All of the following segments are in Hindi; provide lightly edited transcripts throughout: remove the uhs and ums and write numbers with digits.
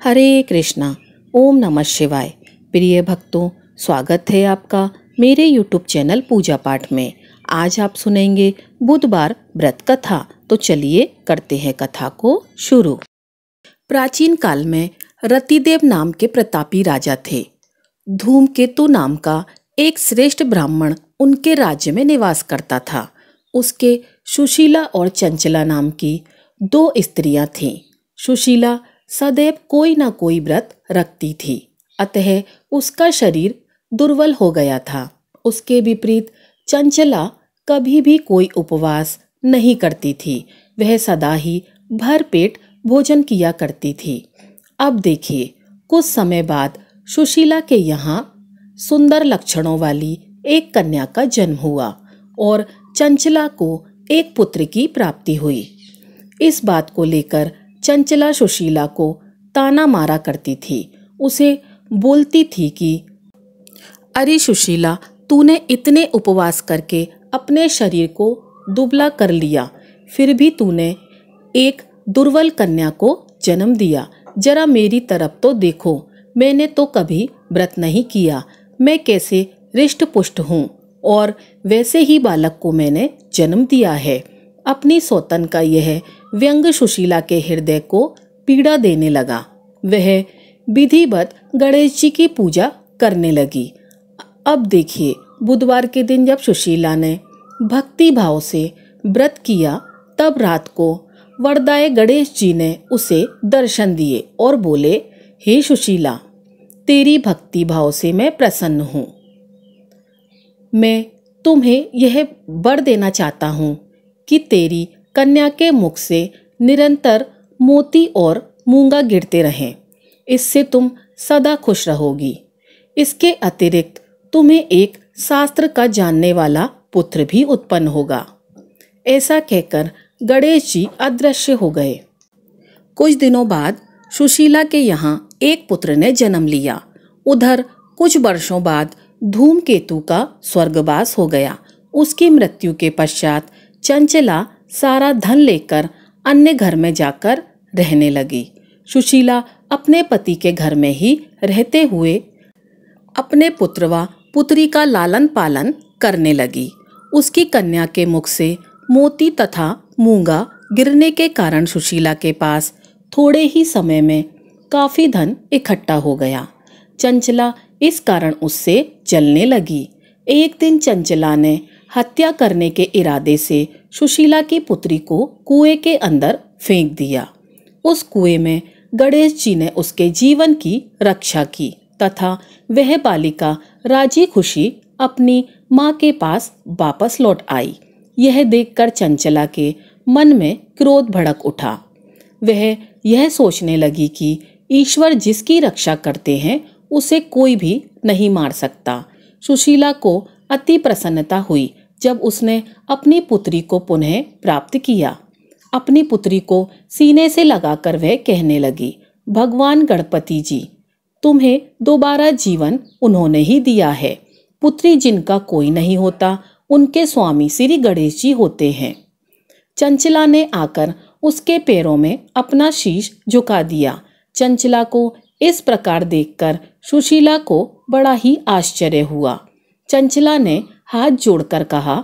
हरे कृष्णा। ओम नमः शिवाय। प्रिय भक्तों, स्वागत है आपका मेरे YouTube चैनल पूजा पाठ में। आज आप सुनेंगे बुधवार व्रत कथा। तो चलिए करते हैं कथा को शुरू। प्राचीन काल में रतिदेव नाम के प्रतापी राजा थे। धूमकेतु नाम का एक श्रेष्ठ ब्राह्मण उनके राज्य में निवास करता था। उसके सुशीला और चंचला नाम की दो स्त्रियां थीं। सुशीला सदैव कोई ना कोई व्रत रखती थी, अतः उसका शरीर दुर्बल हो गया था। उसके विपरीत चंचला कभी भी कोई उपवास नहीं करती थी। वह सदा ही भर पेट भोजन किया करती थी। अब देखिए, कुछ समय बाद सुशीला के यहाँ सुंदर लक्षणों वाली एक कन्या का जन्म हुआ और चंचला को एक पुत्र की प्राप्ति हुई। इस बात को लेकर चंचला सुशीला को ताना मारा करती थी। उसे बोलती थी कि अरे सुशीला, तूने इतने उपवास करके अपने शरीर को दुबला कर लिया, फिर भी तूने एक दुर्बल कन्या को जन्म दिया। जरा मेरी तरफ तो देखो, मैंने तो कभी व्रत नहीं किया। मैं कैसे हृष्ट पुष्ट हूँ और वैसे ही बालक को मैंने जन्म दिया है। अपनी सौतन का यह व्यंग सुशीला के हृदय को पीड़ा देने लगा। वह विधिवत गणेश जी की पूजा करने लगी। अब देखिए, बुधवार के दिन जब सुशीला ने भक्ति भाव से व्रत किया, तब रात को वरदाय गणेश जी ने उसे दर्शन दिए और बोले, हे सुशीला, तेरी भक्ति भाव से मैं प्रसन्न हूँ। मैं तुम्हें यह वर देना चाहता हूँ कि तेरी कन्या के मुख से निरंतर मोती और मूंगा गिरते रहें। इससे तुम सदा खुश रहोगी। इसके अतिरिक्त तुम्हें एक शास्त्र का जानने वाला पुत्र भी उत्पन्न होगा। ऐसा कहकर गणेश जी अदृश्य हो गए। कुछ दिनों बाद सुशीला के यहाँ एक पुत्र ने जन्म लिया। उधर कुछ वर्षों बाद धूमकेतु का स्वर्गवास हो गया। उसकी मृत्यु के पश्चात चंचला सारा धन लेकर अन्य घर में जाकर रहने लगी। सुशीला अपने पति के घर में ही रहते हुए अपने पुत्र व पुत्री का लालन पालन करने लगी। उसकी कन्या के मुख से मोती तथा मूंगा गिरने के कारण सुशीला के पास थोड़े ही समय में काफी धन इकट्ठा हो गया। चंचला इस कारण उससे जलने लगी। एक दिन चंचला ने हत्या करने के इरादे से सुशीला की पुत्री को कुएं के अंदर फेंक दिया। उस कुएं में गणेश जी ने उसके जीवन की रक्षा की तथा वह बालिका राजी खुशी अपनी माँ के पास वापस लौट आई। यह देखकर चंचला के मन में क्रोध भड़क उठा। वह यह सोचने लगी कि ईश्वर जिसकी रक्षा करते हैं उसे कोई भी नहीं मार सकता। सुशीला को अति प्रसन्नता हुई जब उसने अपनी पुत्री को पुनः प्राप्त किया। अपनी पुत्री को सीने से लगाकर वह कहने लगी, भगवान गणपति जी, तुम्हें दोबारा जीवन उन्होंने ही दिया है। पुत्री जिनका कोई नहीं होता, उनके स्वामी श्री गणेश जी होते हैं। चंचला ने आकर उसके पैरों में अपना शीश झुका दिया। चंचला को इस प्रकार देखकर सुशीला को बड़ा ही आश्चर्य हुआ। चंचला ने हाथ जोड़कर कहा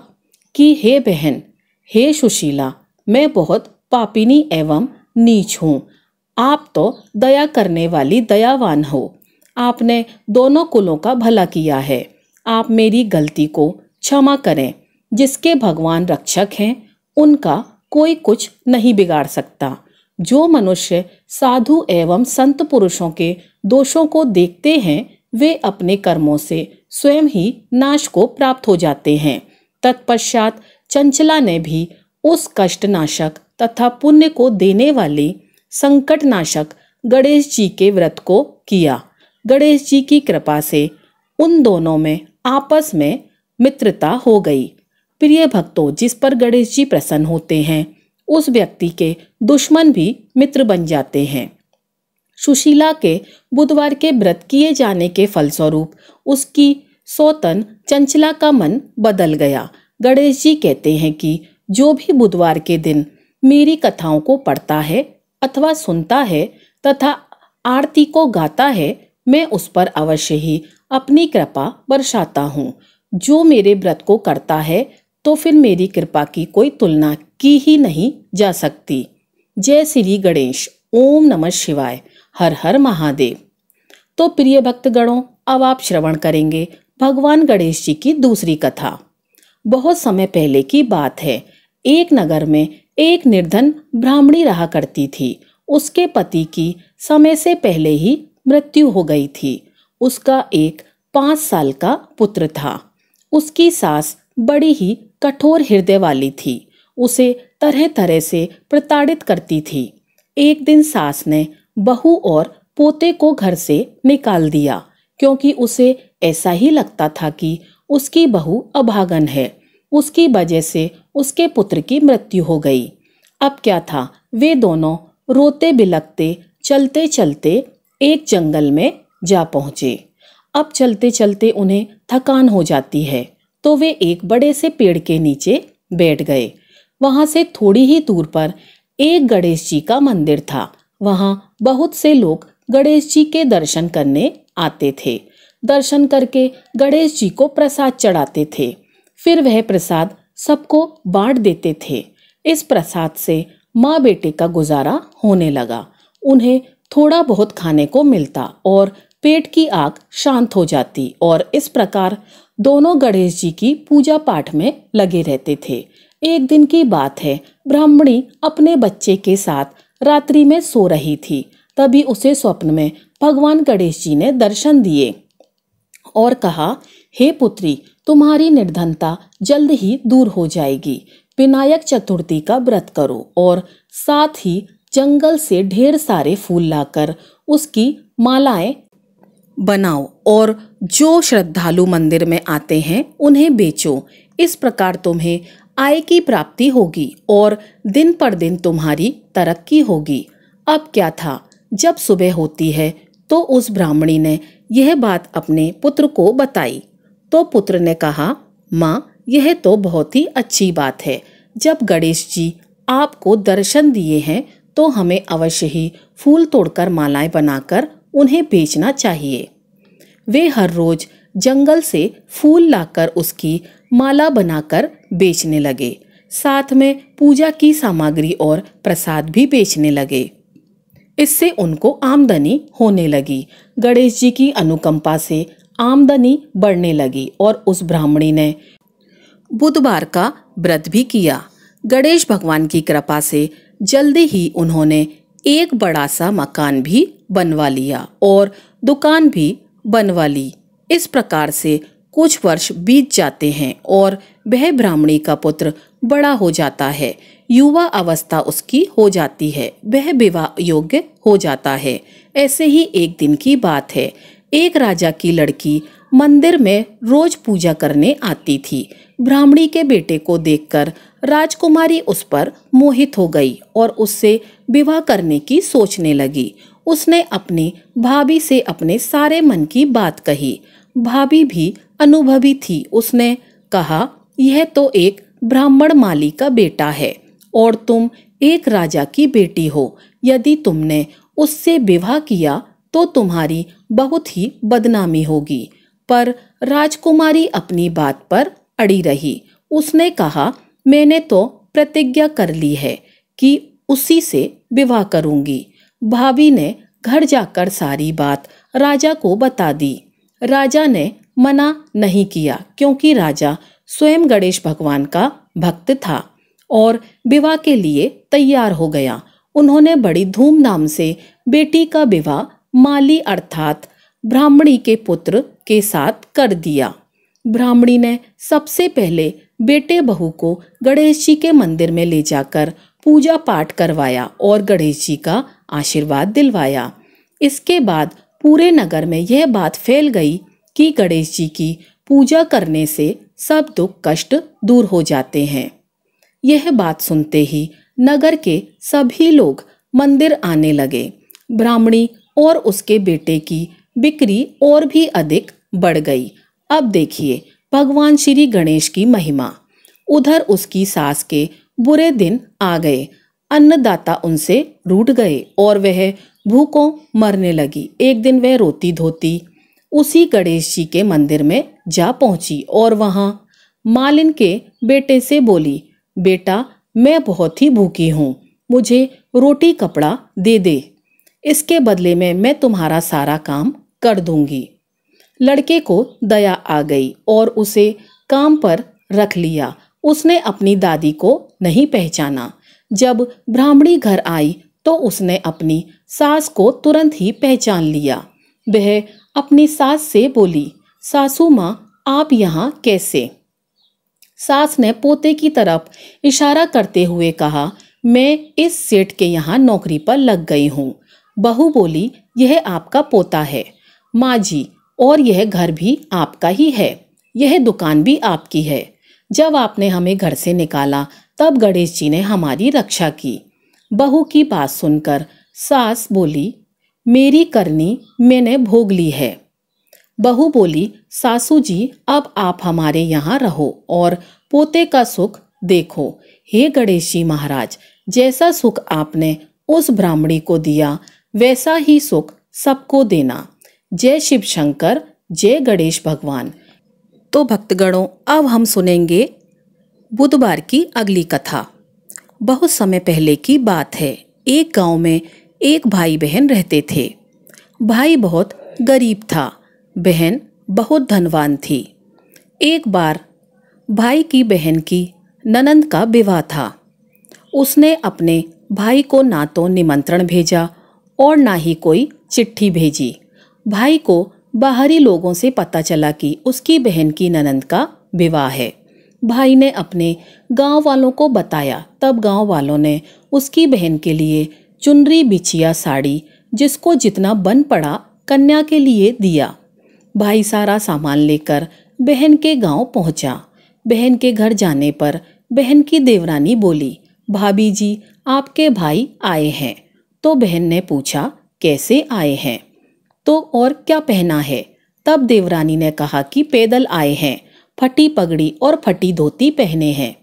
कि हे बहन, हे सुशीला, मैं बहुत पापिनी एवं नीच हूँ। आप तो दया करने वाली दयावान हो। आपने दोनों कुलों का भला किया है। आप मेरी गलती को क्षमा करें। जिसके भगवान रक्षक हैं, उनका कोई कुछ नहीं बिगाड़ सकता। जो मनुष्य साधु एवं संत पुरुषों के दोषों को देखते हैं, वे अपने कर्मों से स्वयं ही नाश को प्राप्त हो जाते हैं। तत्पश्चात चंचला ने भी उस कष्टनाशक तथा पुण्य को देने वाले संकटनाशक गणेश जी के व्रत को किया। गणेश जी की कृपा से उन दोनों में आपस में मित्रता हो गई। प्रिय भक्तों, जिस पर गणेश जी प्रसन्न होते हैं, उस व्यक्ति के दुश्मन भी मित्र बन जाते हैं। सुशीला के बुधवार के व्रत किए जाने के फलस्वरूप उसकी सौतन चंचला का मन बदल गया। गणेश जी कहते हैं कि जो भी बुधवार के दिन मेरी कथाओं को पढ़ता है अथवा सुनता है तथा आरती को गाता है, मैं उस पर अवश्य ही अपनी कृपा बरसाता हूँ। जो मेरे व्रत को करता है तो फिर मेरी कृपा की कोई तुलना की ही नहीं जा सकती। जय श्री गणेश। ओम नमः शिवाय। हर हर महादेव। तो प्रिय भक्तगणों, अब आप श्रवण करेंगे भगवान गणेश जी की दूसरी कथा। बहुत समय पहले की बात है। एक नगर में एक निर्धन ब्राह्मणी रहा करती थी। उसके पति की समय से पहले ही मृत्यु हो गई थी। उसका एक 5 साल का पुत्र था। उसकी सास बड़ी ही कठोर हृदय वाली थी। उसे तरह तरह से प्रताड़ित करती थी। एक दिन सास ने बहू और पोते को घर से निकाल दिया, क्योंकि उसे ऐसा ही लगता था कि उसकी बहू अभागन है। उसकी वजह से उसके पुत्र की मृत्यु हो गई। अब क्या था, वे दोनों रोते बिलखते चलते चलते एक जंगल में जा पहुंचे। अब चलते चलते उन्हें थकान हो जाती है, तो वे एक बड़े से पेड़ के नीचे बैठ गए। वहां से थोड़ी ही दूर पर एक गणेश जी का मंदिर था। वहां बहुत से लोग गणेश जी के दर्शन करने आते थे। दर्शन करके गणेश जी को प्रसाद चढ़ाते थे। फिर वह प्रसाद सबको बांट देते थे। इस प्रसाद से माँ बेटे का गुजारा होने लगा। उन्हें थोड़ा बहुत खाने को मिलता और पेट की आग शांत हो जाती, और इस प्रकार दोनों गणेश जी की पूजा पाठ में लगे रहते थे। एक दिन की बात है, ब्राह्मणी अपने बच्चे के साथ रात्रि में सो रही थी। तभी उसे स्वप्न में भगवान गणेश जी ने दर्शन दिए और कहा, हे पुत्री, तुम्हारी निर्धनता जल्द ही दूर हो जाएगी। विनायक चतुर्थी का व्रत करो और साथ ही जंगल से ढेर सारे फूल लाकर उसकी मालाएं बनाओ और जो श्रद्धालु मंदिर में आते हैं उन्हें बेचो। इस प्रकार तुम्हें आय की प्राप्ति होगी और दिन पर दिन तुम्हारी तरक्की होगी। अब क्या था, जब सुबह होती है तो उस ब्राह्मणी ने यह बात अपने पुत्र को बताई। तो पुत्र ने कहा, माँ, यह तो बहुत ही अच्छी बात है। जब गणेश जी आपको दर्शन दिए हैं तो हमें अवश्य ही फूल तोड़कर मालाएं बनाकर उन्हें बेचना चाहिए। वे हर रोज जंगल से फूल लाकर उसकी माला बनाकर बेचने लगे। साथ में पूजा की सामग्री और प्रसाद भी बेचने लगे। इससे उनको आमदनी होने लगी। गणेश जी की अनुकंपा से आमदनी बढ़ने लगी और उस ब्राह्मणी ने बुधवार का व्रत भी किया। गणेश भगवान की कृपा से जल्दी ही उन्होंने एक बड़ा सा मकान भी बनवा लिया और दुकान भी बनवा ली। इस प्रकार से कुछ वर्ष बीत जाते हैं और वह ब्राह्मणी का पुत्र बड़ा हो जाता है। युवा अवस्था उसकी हो जाती है। वह विवाह योग्य हो जाता है। ऐसे ही एक दिन की बात है। एक राजा की लड़की मंदिर में रोज पूजा करने आती थी। ब्राह्मणी के बेटे को देखकर राजकुमारी उस पर मोहित हो गई और उससे विवाह करने की सोचने लगी। उसने अपनी भाभी से अपने सारे मन की बात कही। भाभी भी अनुभवी थी। उसने कहा, यह तो एक ब्राह्मण माली का बेटा है और तुम एक राजा की बेटी हो। यदि तुमने उससे विवाह किया तो तुम्हारी बहुत ही बदनामी होगी। पर राजकुमारी अपनी बात पर अड़ी रही। उसने कहा, मैंने तो प्रतिज्ञा कर ली है कि उसी से विवाह करूंगी। भाभी ने घर जाकर सारी बात राजा को बता दी। राजा ने मना नहीं किया, क्योंकि राजा स्वयं गणेश भगवान का भक्त था और विवाह के लिए तैयार हो गया। उन्होंने बड़ी धूमधाम से बेटी का विवाह माली अर्थात ब्राह्मणी के पुत्र के साथ कर दिया। ब्राह्मणी ने सबसे पहले बेटे बहू को गणेश जी के मंदिर में ले जाकर पूजा पाठ करवाया और गणेश जी का आशीर्वाद दिलवाया। इसके बाद पूरे नगर में यह बात फैल गई कि गणेश जी की पूजा करने से सब दुख कष्ट दूर हो जाते हैं। यह बात सुनते ही नगर के सभी लोग मंदिर आने लगे। ब्राह्मणी और उसके बेटे की बिक्री और भी अधिक बढ़ गई। अब देखिए भगवान श्री गणेश की महिमा। उधर उसकी सास के बुरे दिन आ गए। अन्नदाता उनसे रूठ गए और वह भूखों मरने लगी। एक दिन वह रोती धोती उसी गणेश जी के मंदिर में जा पहुंची और वहां मालिन के बेटे से बोली, बेटा मैं बहुत ही भूखी हूँ, मुझे रोटी कपड़ा दे दे, इसके बदले में मैं तुम्हारा सारा काम कर दूंगी। लड़के को दया आ गई और उसे काम पर रख लिया। उसने अपनी दादी को नहीं पहचाना। जब ब्राह्मणी घर आई तो उसने अपनी सास को तुरंत ही पहचान लिया। वह अपनी सास से बोली, सासू माँ आप यहाँ कैसे? सास ने पोते की तरफ इशारा करते हुए कहा, मैं इस सेठ के यहाँ नौकरी पर लग गई हूँ। बहू बोली, यह आपका पोता है माँ जी, और यह घर भी आपका ही है, यह दुकान भी आपकी है। जब आपने हमें घर से निकाला तब गणेश जी ने हमारी रक्षा की। बहू की बात सुनकर सास बोली, मेरी करनी मैंने भोग ली है। बहू बोली, सासू जी अब आप हमारे यहाँ रहो और पोते का सुख देखो। हे गणेश जी महाराज, जैसा सुख आपने उस ब्राह्मणी को दिया वैसा ही सुख सबको देना। जय शिव शंकर, जय गणेश भगवान। तो भक्तगणों, अब हम सुनेंगे बुधवार की अगली कथा। बहुत समय पहले की बात है। एक गांव में एक भाई बहन रहते थे। भाई बहुत गरीब था, बहन बहुत धनवान थी। एक बार भाई की बहन की ननंद का विवाह था। उसने अपने भाई को ना तो निमंत्रण भेजा और ना ही कोई चिट्ठी भेजी। भाई को बाहरी लोगों से पता चला कि उसकी बहन की ननंद का विवाह है। भाई ने अपने गांव वालों को बताया। तब गांव वालों ने उसकी बहन के लिए चुनरी बिछिया साड़ी, जिसको जितना बन पड़ा, कन्या के लिए दिया। भाई सारा सामान लेकर बहन के गांव पहुंचा। बहन के घर जाने पर बहन की देवरानी बोली, भाभी जी आपके भाई आए हैं। तो बहन ने पूछा, कैसे आए हैं, तो और क्या पहना है? तब देवरानी ने कहा कि पैदल आए हैं, फटी पगड़ी और फटी धोती पहने हैं।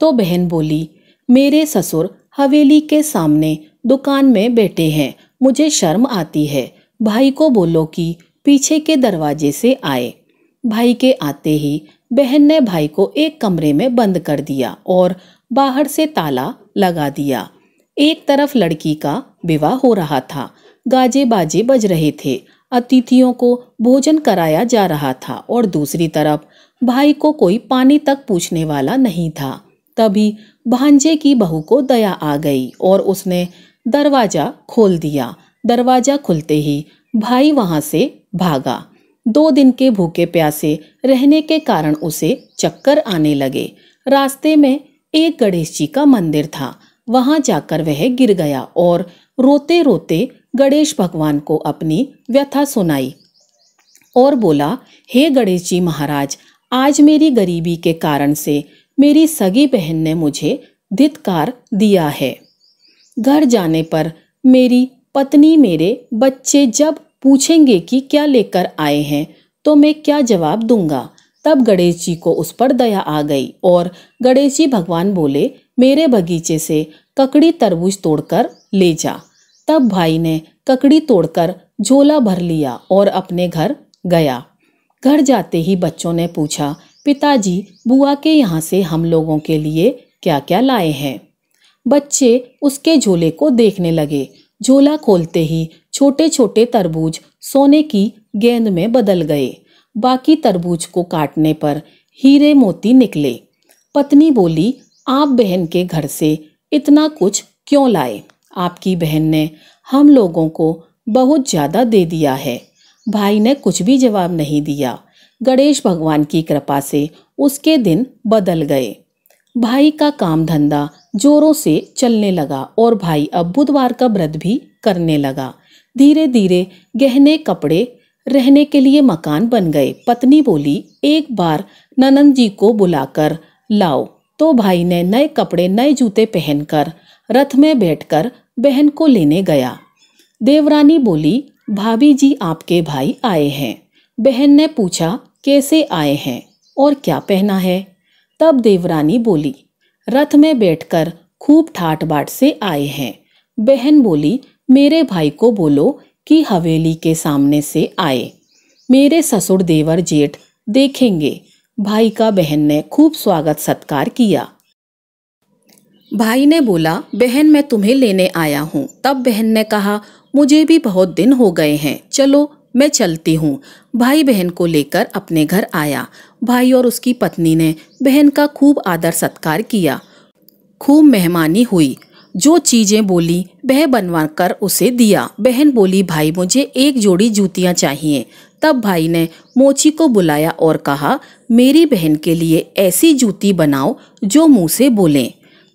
तो बहन बोली, मेरे ससुर हवेली के सामने दुकान में बैठे हैं, मुझे शर्म आती है। भाई को बोलो कि पीछे के दरवाजे से आए। भाई के आते ही बहन ने भाई को एक कमरे में बंद कर दिया और बाहर से ताला लगा दिया। एक तरफ लड़की का विवाह हो रहा था, गाजे बाजे बज रहे थे, अतिथियों को भोजन कराया जा रहा था, और दूसरी तरफ भाई को कोई पानी तक पूछने वाला नहीं था। तभी भांजे की बहू को दया आ गई और उसने दरवाजा खोल दिया। दरवाजा खुलते ही भाई वहां से भागा। 2 दिन के भूखे प्यासे रहने के कारण उसे चक्कर आने लगे। रास्ते में एक गणेश जी का मंदिर था। वहां जाकर वह गिर गया और रोते रोते गणेश भगवान को अपनी व्यथा सुनाई और बोला, हे गणेश जी महाराज, आज मेरी गरीबी के कारण से मेरी सगी बहन ने मुझे धिक्कार दिया है। घर जाने पर मेरी पत्नी, मेरे बच्चे जब पूछेंगे कि क्या लेकर आए हैं तो मैं क्या जवाब दूंगा? तब गणेश जी को उस पर दया आ गई और गणेश जी भगवान बोले, मेरे बगीचे से ककड़ी तरबूज तोड़कर ले जा। तब भाई ने ककड़ी तोड़कर झोला भर लिया और अपने घर गया। घर जाते ही बच्चों ने पूछा, पिताजी बुआ के यहाँ से हम लोगों के लिए क्या क्या लाए हैं? बच्चे उसके झोले को देखने लगे। झोला खोलते ही छोटे छोटे तरबूज सोने की गेंद में बदल गए। बाकी तरबूज को काटने पर हीरे मोती निकले। पत्नी बोली, आप बहन के घर से इतना कुछ क्यों लाए? आपकी बहन ने हम लोगों को बहुत ज्यादा दे दिया है। भाई ने कुछ भी जवाब नहीं दिया। गणेश भगवान की कृपा से उसके दिन बदल गए। भाई का काम धंधा जोरों से चलने लगा और भाई अब बुधवार का व्रत भी करने लगा। धीरे धीरे गहने, कपड़े, रहने के लिए मकान बन गए। पत्नी बोली, एक बार ननंद जी को बुलाकर लाओ। तो भाई ने नए कपड़े, नए जूते पहनकर रथ में बैठकर बहन को लेने गया। देवरानी बोली, भाभी जी आपके भाई आए हैं। बहन ने पूछा, कैसे आए हैं और क्या पहना है? तब देवरानी बोली, रथ में बैठकर खूब ठाट बाट से आए हैं। बहन बोली, मेरे भाई को बोलो कि हवेली के सामने से आए, मेरे ससुर देवर जेठ देखेंगे। भाई का बहन ने खूब स्वागत सत्कार किया। भाई ने बोला, बहन मैं तुम्हें लेने आया हूँ। तब बहन ने कहा, मुझे भी बहुत दिन हो गए हैं, चलो मैं चलती हूँ। भाई बहन को लेकर अपने घर आया। भाई और उसकी पत्नी ने बहन का खूब आदर सत्कार किया। खूब मेहमानी हुई। जो चीजें बोली वह बनवा कर उसे दिया। बहन बोली, भाई मुझे एक जोड़ी जूतियां चाहिए। तब भाई ने मोची को बुलाया और कहा, मेरी बहन के लिए ऐसी जूती बनाओ जो मुंह से बोले।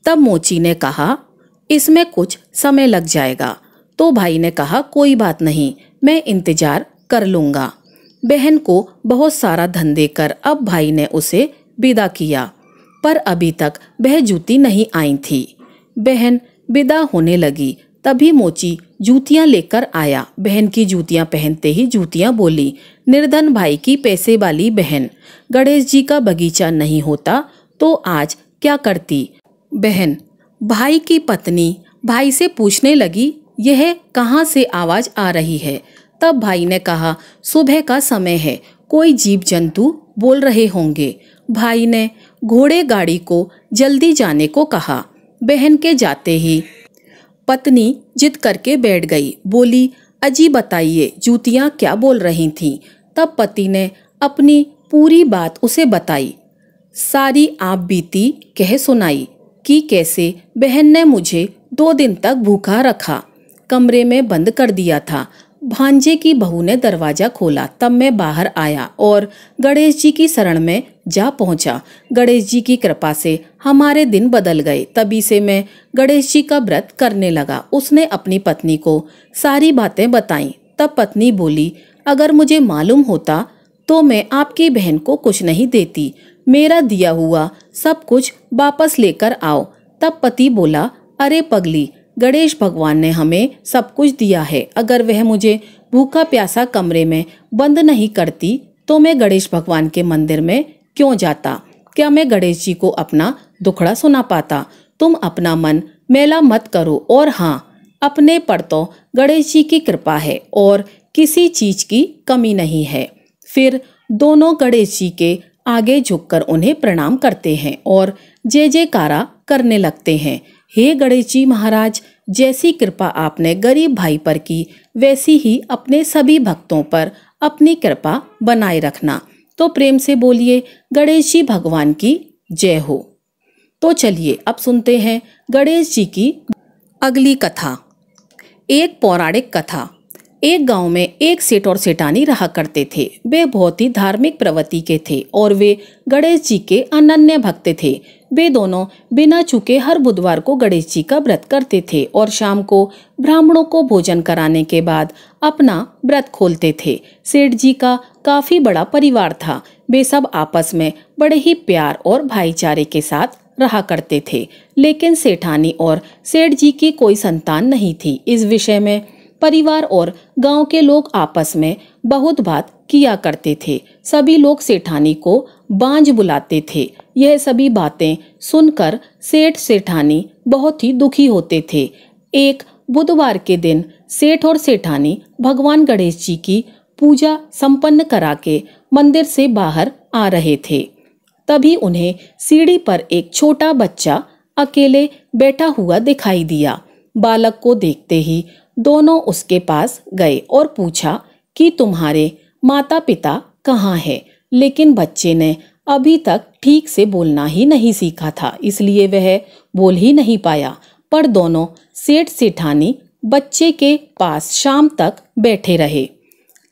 तब मोची ने कहा, इसमें कुछ समय लग जाएगा। तो भाई ने कहा, कोई बात नहीं, मैं इंतजार कर लूंगा। बहन को बहुत सारा धन देकर अब भाई ने उसे विदा किया, पर अभी तक वह जूती नहीं आई थी। बहन विदा होने लगी, तभी मोची जूतियां लेकर आया। बहन की जूतियां पहनते ही जूतियां बोली, निर्धन भाई की पैसे वाली बहन, गणेश जी का बगीचा नहीं होता तो आज क्या करती। बहन भाई की पत्नी भाई से पूछने लगी, यह कहाँ से आवाज आ रही है। तब भाई ने कहा, सुबह का समय है, कोई जीव जंतु बोल रहे होंगे। भाई ने घोड़े गाड़ी को जल्दी जाने को कहा। बहन के जाते ही पत्नी जिद करके बैठ गई, बोली, अजी बताइए जूतियां क्या बोल रही थीं। तब पति ने अपनी पूरी बात उसे बताई। सारी आप बीती कह सुनाई कि कैसे बहन ने मुझे 2 दिन तक भूखा रखा, कमरे में बंद कर दिया था। भांजे की बहू ने दरवाजा खोला, तब मैं बाहर आया और गणेश जी की शरण में जा पहुंचा। गणेश जी की कृपा से हमारे दिन बदल गए। तभी से मैं गणेश जी का व्रत करने लगा। उसने अपनी पत्नी को सारी बातें बताईं। तब पत्नी बोली, अगर मुझे मालूम होता तो मैं आपकी बहन को कुछ नहीं देती। मेरा दिया हुआ सब कुछ वापस लेकर आओ। तब पति बोला, अरे पगली, गणेश भगवान ने हमें सब कुछ दिया है। अगर वह मुझे भूखा प्यासा कमरे में बंद नहीं करती तो मैं गणेश भगवान के मंदिर में क्यों जाता। क्या मैं गणेश जी को अपना दुखड़ा सुना पाता। तुम अपना मन मैला मत करो। और हाँ, अपने पर तो गणेश जी की कृपा है और किसी चीज की कमी नहीं है। फिर दोनों गणेश जी के आगे झुककर उन्हें प्रणाम करते हैं और जय जयकारा करने लगते हैं। हे गणेश जी महाराज, जैसी कृपा आपने गरीब भाई पर की, वैसी ही अपने सभी भक्तों पर अपनी कृपा बनाए रखना। तो प्रेम से बोलिए, गणेश जी भगवान की जय हो। तो चलिए अब सुनते हैं गणेश जी की अगली कथा। एक पौराणिक कथा। एक गांव में एक सेठ और सेठानी रहा करते थे। वे बहुत ही धार्मिक प्रवृत्ति के थे और वे गणेश जी के अनन्य भक्त थे। वे दोनों बिना चूके हर बुधवार को गणेश जी का व्रत करते थे और शाम को ब्राह्मणों को भोजन कराने के बाद अपना व्रत खोलते थे। सेठ जी का काफी बड़ा परिवार था। वे सब आपस में बड़े ही प्यार और भाईचारे के साथ रहा करते थे। लेकिन सेठानी और सेठ जी की कोई संतान नहीं थी। इस विषय में परिवार और गांव के लोग आपस में बहुत बात किया करते थे। सभी लोग सेठानी को बांझ बुलाते थे। यह सभी बातें सुनकर सेठ सेठानी बहुत ही दुखी होते थे। एक बुधवार के दिन सेठ और सेठानी भगवान गणेश जी की पूजा संपन्न करा के मंदिर से बाहर आ रहे थे। तभी उन्हें सीढ़ी पर एक छोटा बच्चा अकेले बैठा हुआ दिखाई दिया। बालक को देखते ही दोनों उसके पास गए और पूछा कि तुम्हारे माता पिता कहाँ हैं। लेकिन बच्चे ने अभी तक ठीक से बोलना ही नहीं सीखा था, इसलिए वह बोल ही नहीं पाया। पर दोनों सेठ सेठानी बच्चे के पास शाम तक बैठे रहे।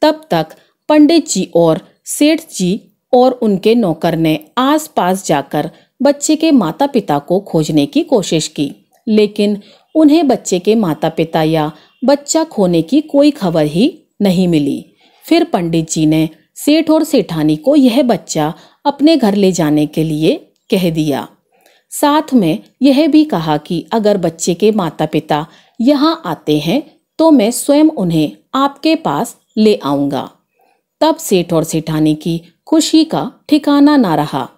तब तक पंडित जी और सेठ जी और उनके नौकर ने आस-पास जाकर बच्चे के माता पिता को खोजने की कोशिश की, लेकिन उन्हें बच्चे के माता पिता या बच्चा खोने की कोई खबर ही नहीं मिली। फिर पंडित जी ने सेठ और सेठानी को यह बच्चा अपने घर ले जाने के लिए कह दिया। साथ में यह भी कहा कि अगर बच्चे के माता पिता यहाँ आते हैं तो मैं स्वयं उन्हें आपके पास ले आऊंगा। तब सेठ और सेठानी की खुशी का ठिकाना ना रहा।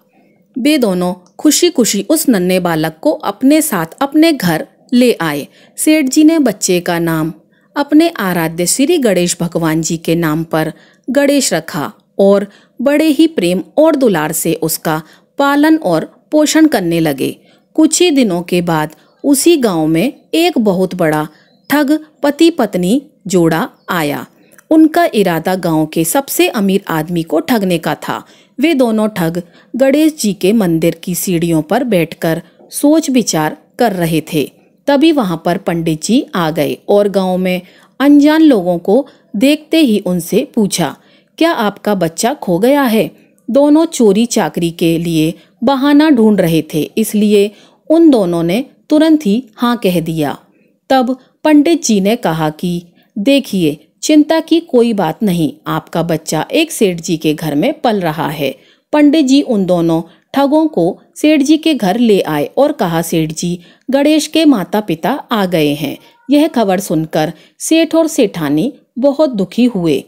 वे दोनों खुशी खुशी उस नन्हे बालक को अपने साथ अपने घर ले आए। सेठ जी ने बच्चे का नाम अपने आराध्य श्री गणेश भगवान जी के नाम पर गणेश रखा और बड़े ही प्रेम और दुलार से उसका पालन और पोषण करने लगे। कुछ ही दिनों के बाद उसी गांव में एक बहुत बड़ा ठग पति पत्नी जोड़ा आया। उनका इरादा गांव के सबसे अमीर आदमी को ठगने का था। वे दोनों ठग गणेश जी के मंदिर की सीढ़ियों पर बैठकर सोच विचार कर रहे थे। तभी वहां पर पंडित जी आ गए और गांव में अनजान लोगों को देखते ही उनसे पूछा, क्या आपका बच्चा खो गया है? दोनों चोरी चाकरी के लिए बहाना ढूंढ रहे थे, इसलिए उन दोनों ने तुरंत ही हाँ कह दिया। तब पंडित जी ने कहा कि देखिए, चिंता की कोई बात नहीं, आपका बच्चा एक सेठ जी के घर में पल रहा है। पंडित जी उन दोनों ठगों को सेठ जी के घर ले आए और कहा, सेठ जी, गणेश के माता पिता आ गए हैं। यह खबर सुनकर सेठ और सेठानी बहुत दुखी हुए।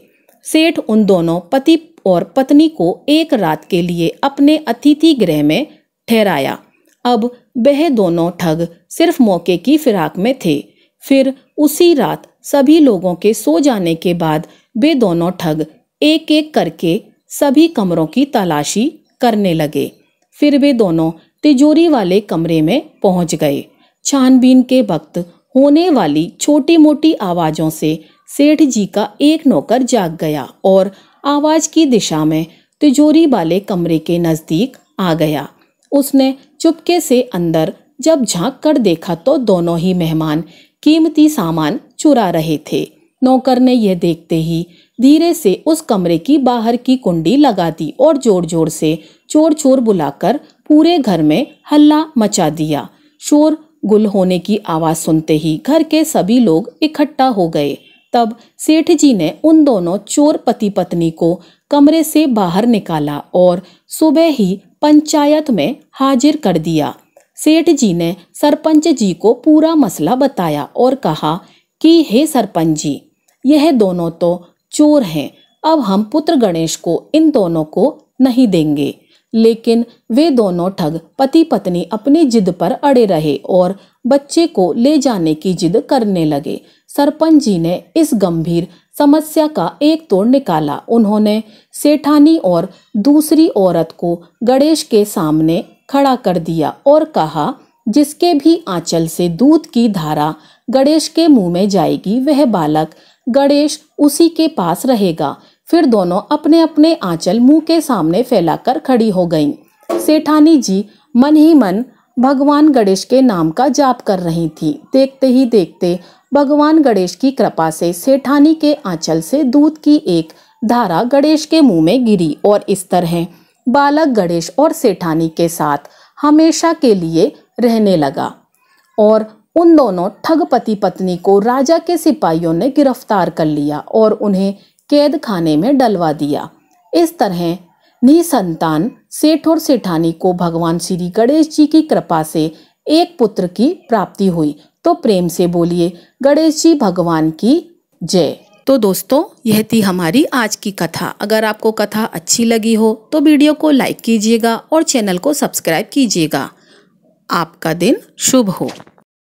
सेठ उन दोनों पति और पत्नी को एक रात के लिए अपने अतिथि गृह में ठहराया। अब वह दोनों ठग सिर्फ मौके की फिराक में थे। फिर उसी रात सभी लोगों के सो जाने के बाद वे दोनों ठग एक एक करके सभी कमरों की तलाशी करने लगे। फिर वे दोनों तिजोरी वाले कमरे में पहुंच गए। छानबीन के वक्त होने वाली छोटी मोटी आवाजों से सेठ जी का एक नौकर जाग गया और आवाज की दिशा में तिजोरी वाले कमरे के नजदीक आ गया। उसने चुपके से अंदर जब झांक कर देखा तो दोनों ही मेहमान कीमती सामान चुरा रहे थे। नौकर ने यह देखते ही धीरे से उस कमरे की बाहर की कुंडी लगा दी और जोर जोर से चोर चोर बुलाकर पूरे घर में हल्ला मचा दिया। शोर गुल होने की आवाज सुनते ही घर के सभी लोग इकट्ठा हो गए। तब सेठ जी ने उन दोनों चोर पति पत्नी को कमरे से बाहर निकाला और सुबह ही पंचायत में हाजिर कर दिया। सेठ जी ने सरपंच जी को पूरा मसला बताया और कहा कि हे सरपंच जी, यह दोनों तो चोर हैं। अब हम पुत्र गणेश को इन दोनों को नहीं देंगे। लेकिन वे दोनों ठग पति पत्नी अपनी जिद पर अड़े रहे और बच्चे को ले जाने की जिद करने लगे। सरपंच जी ने इस गंभीर समस्या का एक तोड़ निकाला। उन्होंने सेठानी और दूसरी औरत को गणेश के सामने खड़ा कर दिया और कहा, जिसके भी आंचल से दूध की धारा गणेश के मुंह में जाएगी, वह बालक गणेश उसी के पास रहेगा। फिर दोनों अपने अपने आंचल मुंह के सामने फैलाकर खड़ी हो गईं। सेठानी जी मन ही मन भगवान गणेश के नाम का जाप कर रही थी। देखते ही देखते भगवान गणेश की कृपा से सेठानी के आंचल से दूध की एक धारा गणेश के मुंह में गिरी और इस तरह बालक गणेश और सेठानी के साथ हमेशा के लिए रहने लगा। और उन दोनों ठग पति पत्नी को राजा के सिपाहियों ने गिरफ्तार कर लिया और उन्हें कैद खाने में डलवा दिया। इस तरह निसंतान सेठ और सेठानी को भगवान श्री गणेश जी की कृपा से एक पुत्र की प्राप्ति हुई। तो प्रेम से बोलिए गणेश जी भगवान की जय। तो दोस्तों, यह थी हमारी आज की कथा। अगर आपको कथा अच्छी लगी हो तो वीडियो को लाइक कीजिएगा और चैनल को सब्सक्राइब कीजिएगा। आपका दिन शुभ हो।